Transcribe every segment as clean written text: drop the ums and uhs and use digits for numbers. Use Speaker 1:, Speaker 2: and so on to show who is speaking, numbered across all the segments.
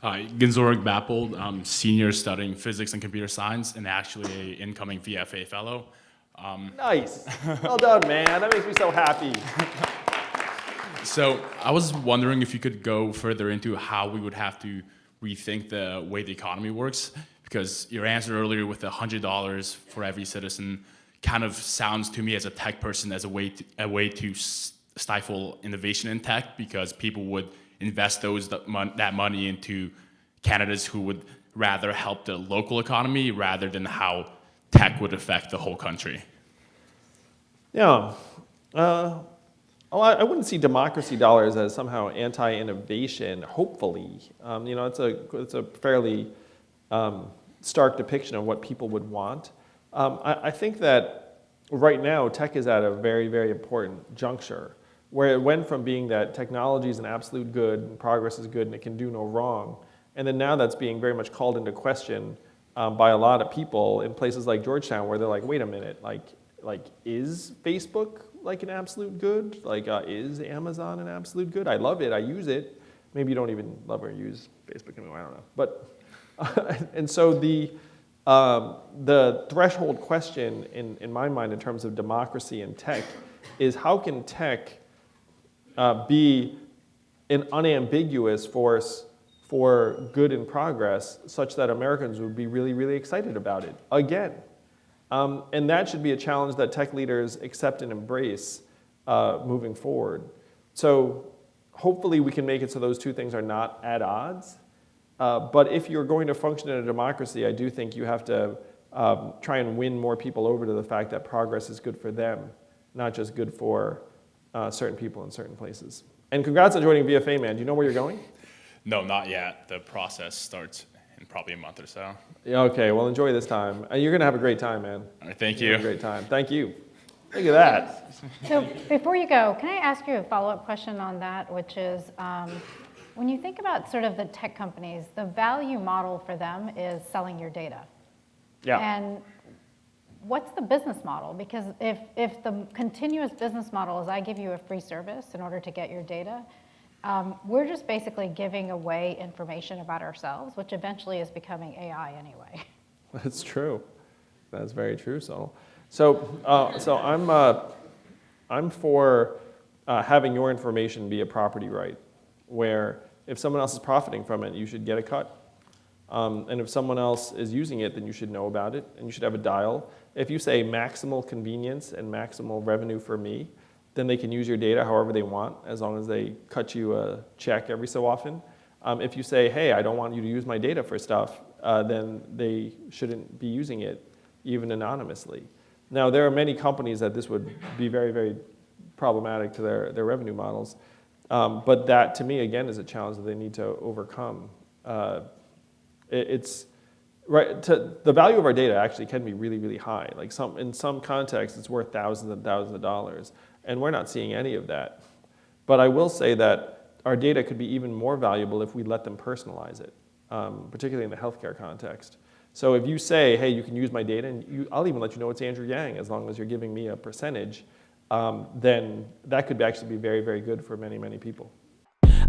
Speaker 1: Hi, Ginzorg Bappold. I'm senior studying physics and computer science and actually an incoming VFA fellow.
Speaker 2: Nice. Well done, man. That makes me so happy.
Speaker 1: So I was wondering if you could go further into how we would have to rethink the way the economy works, because your answer earlier with the $100 for every citizen kind of sounds to me as a tech person as a way to stifle innovation in tech, because people would invest that money into candidates who would rather help the local economy rather than how tech would affect the whole country.
Speaker 2: Yeah. I wouldn't see democracy dollars as somehow anti-innovation, hopefully. It's a fairly stark depiction of what people would want. I think that right now tech is at a very, very important juncture, where it went from being that technology is an absolute good and progress is good and it can do no wrong, and then now that's being very much called into question by a lot of people in places like Georgetown, where they're like, wait a minute, like is Facebook like an absolute good? Like is Amazon an absolute good? I love it, I use it. Maybe you don't even love or use Facebook anymore, I don't know. But and so the threshold question in my mind in terms of democracy and tech is, how can tech be an unambiguous force for good and progress such that Americans would be really, really excited about it again? And that should be a challenge that tech leaders accept and embrace moving forward. So hopefully we can make it so those two things are not at odds. But if you're going to function in a democracy, I do think you have to try and win more people over to the fact that progress is good for them, not just good for certain people in certain places. And congrats on joining VFA, man. Do you know where you're going?
Speaker 1: No, not yet. The process starts in probably a month or so.
Speaker 2: Yeah, okay, well enjoy this time. You're gonna have a great time, man.
Speaker 1: All right, thank you.
Speaker 2: Have a great time. Thank you. Look at that.
Speaker 3: So before you go, can I ask you a follow-up question on that, which is, when you think about sort of the tech companies, the value model for them is selling your data.
Speaker 2: Yeah.
Speaker 3: And what's the business model? Because if the continuous business model is I give you a free service in order to get your data, we're just basically giving away information about ourselves, which eventually is becoming AI anyway.
Speaker 2: That's true. That's very true, Sonal. So I'm for having your information be a property right, where if someone else is profiting from it, you should get a cut. And if someone else is using it, then you should know about it, and you should have a dial. If you say maximal convenience and maximal revenue for me, then they can use your data however they want, as long as they cut you a check every so often. If you say, hey, I don't want you to use my data for stuff, then they shouldn't be using it, even anonymously. Now, there are many companies that this would be very, very problematic to their revenue models. But that, to me, again, is a challenge that they need to overcome. The value of our data actually can be really, really high. Like in some contexts, it's worth thousands and thousands of dollars, and we're not seeing any of that. But I will say that our data could be even more valuable if we let them personalize it, particularly in the healthcare context. So if you say, hey, you can use my data, and I'll even let you know it's Andrew Yang, as long as you're giving me a percentage, then that could actually be very, very good for many, many people.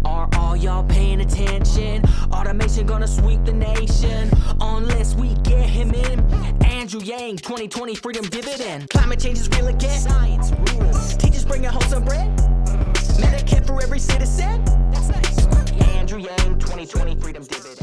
Speaker 4: Are all y'all paying attention? Automation gonna sweep the nation unless we get him in. Andrew Yang, 2020 freedom dividend. Climate change is real again. Science rules. Teachers bringing home some bread. Medicare for every citizen. Andrew Yang, 2020 freedom dividend.